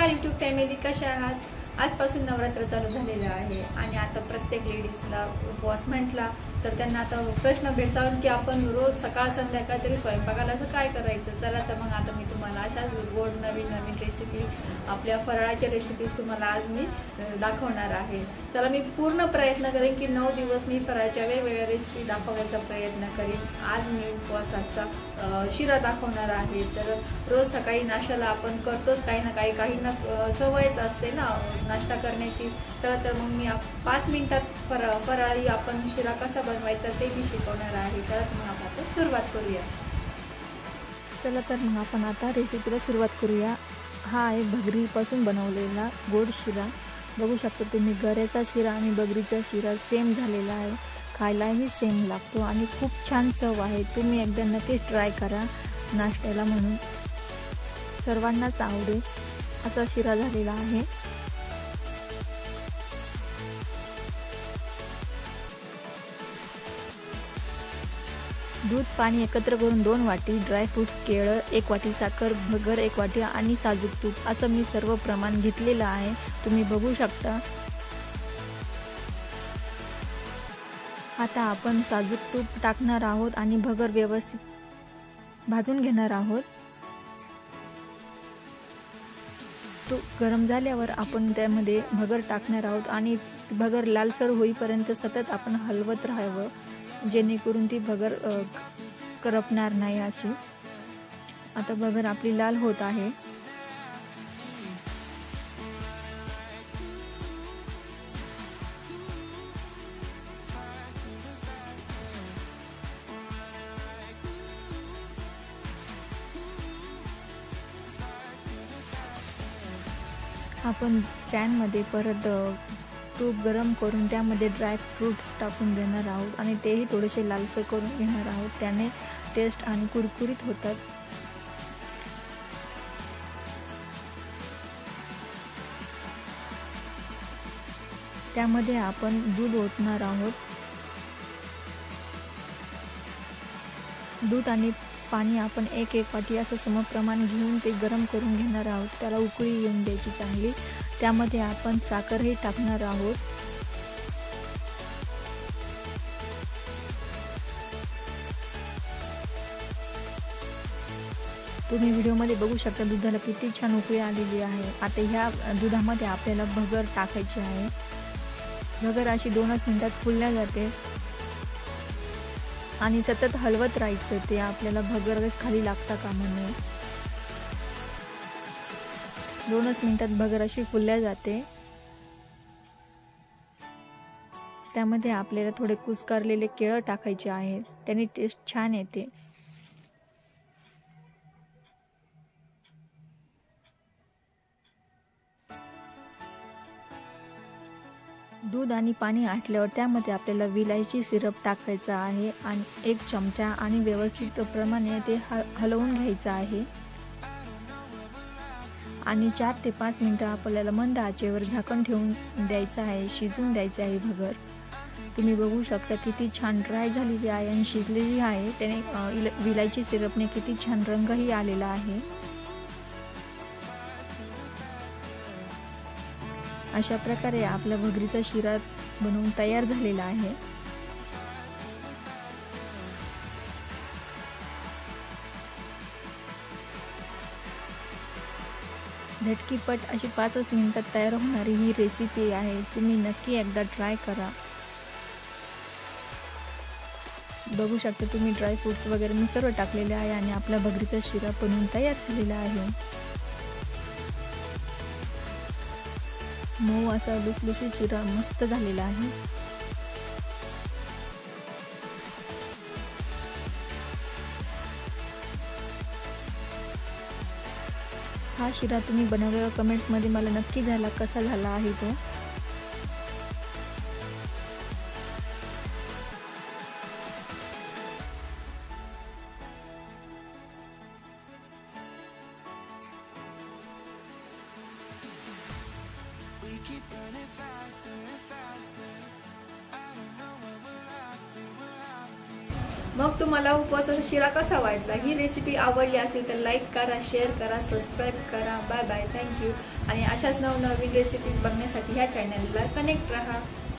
नमस्कार YouTube family, कशा आहात? आजपासून नवरात्र चालू झालेलं आहे आणि आता प्रत्येक लेडीजला उपवास म्हटला तर त्यांना आता प्रश्न भेडसावून की आपण रोज सकाळ संध्याकाळ तरी स्वयंपाकाला असं काय करायचं. चला तर मग आता मी तुम्हाला अशाच गोड नवीन नवीन रेसिपी, आपल्या फराळाच्या रेसिपीज तुम्हाला आज मी दाखवणार आहे. चला, मी पूर्ण प्रयत्न करेन की 9 दिवस मी फराळाच्या वेगवेगळ्या रेसिपी दाखवण्याचा प्रयत्न करेन. आज मी उपवासाचा शिरा दाखवणार आहे. तर रोज सकाळी नाश्त्याला आपण करतोच काही ना काहींना सवयच असते ना नाश्ता करण्याची. तर मग मी 5 मिनिटात फराळी आपण शिरा कसा बनवायचा ते मी शिकवणार आहे. तर मग आपण सुरुवात करूया. चला तर मग आपण आता रेसिपीला सुरुवात करूया. हा आहे भगरीपासून बनवलेला गोड शिरा. बघू शकता तुम्ही, गऱ्याचा शिरा आणि बगरीचा शिरा सेम झालेला आहे. खायलाही सेम लागतो आणि खूप छान चव आहे. तुम्ही एकदा नक्कीच ट्राय करा नाश्त्याला, म्हणून सर्वांनाच आवडेल असा शिरा झालेला आहे. दूध पाणी एकत्र करून 2 वाटी ड्रायफ्रूट्स, केळं, 1 वाटी साखर, भगर 1 वाटी आणि साजूक तूप असं मी सर्व प्रमाण घेतलेलं आहे. तुम्ही बघू शकता. आता आपण साजूक तूप टाकणार आहोत आणि भगर व्यवस्थित भाजून घेणार आहोत. तूप गरम झाल्यावर आपण त्यामध्ये भगर टाकणार आहोत आणि भगर लालसर होईपर्यंत सतत आपण हलवत राहावं, जेणेकरून ती भगर करपणार नाही अशी. आता भगर आपली लाल होत आहे. आपण पॅनमध्ये परत तूप गरम करून त्यामध्ये ड्रायफ्रूट्स टाकून देणार आहोत आणि तेही थोडेसे लालसर करून घेणार आहोत. त्याने टेस्ट आणि कुरकुरीत होतात. त्यामध्ये आपण दूध ओतणार आहोत. दूध आणि पाणी आपण 1-1 वाटी असं समप्रमाण घेऊन ते गरम करून घेणार आहोत. त्याला उकळी येऊन द्यायची चांगली. त्यामध्ये आपण साखरही टाकणार आहोत. तुम्ही व्हिडिओमध्ये बघू शकता दुधाला किती छान उकळी आलेली आहे. आता ह्या दुधामध्ये आपल्याला भगर टाकायची आहे. भगर अशी 2च मिनिटात फुलल्या जाते आणि सतत हलवत राहायचं. ते आपल्याला भगर खाली लागता कामा नये. 2च मिनिटात भगर अशी फुलल्या जाते. त्यामध्ये आपल्याला थोडे कुस्करलेले केळं टाकायचे आहेत. त्याने टेस्ट छान येते. दूध आणि पाणी आटल्यावर त्यामध्ये आपल्याला विलायची सिरप टाकायचा आहे आणि 1 चमचा आणि व्यवस्थित प्रमाणे ते हलवून घ्यायचं आहे. आणि 4 ते 5 मिनिटं आपल्याला मंद आचेवर झाकण ठेवून द्यायचं आहे. शिजवून द्यायचं आहे भगर. तुम्ही बघू शकता किती छान ड्राय झालेली आहे आणि शिजलेली आहे. त्याने विलायची सिरपने किती छान रंगही आलेला आहे. अशा प्रकारे आपला भगरीचा शिरा बनवून तयार झालेला आहे. झटकीपट अशी 5च मिनिटात तयार होणारी ही रेसिपी आहे. तुम्ही नक्की एकदा ट्राय करा. बघू शकता तुम्ही, ड्रायफ्रूट्स वगैरे मी सर्व टाकलेले आहे आणि आपला भगरीचा शिरा बनवून तयार झालेला आहे. मऊ असा लुसलुशीत शिरा मस्त झालेला आहे. हा शिरा तुम्ही बनवलेला कमेंट्समध्ये मला नक्की झाला कसा झाला आहे तो. मग तुम्हाला उपवासाचा शिरा कसा व्हायचा ही रेसिपी आवडली असेल तर लाईक करा, शेअर करा, सबस्क्राईब करा. Bye bye, thank you. आणि अशाच नवनवीन रेसिपीज बघण्यासाठी ह्या चॅनलला कनेक्ट राहा.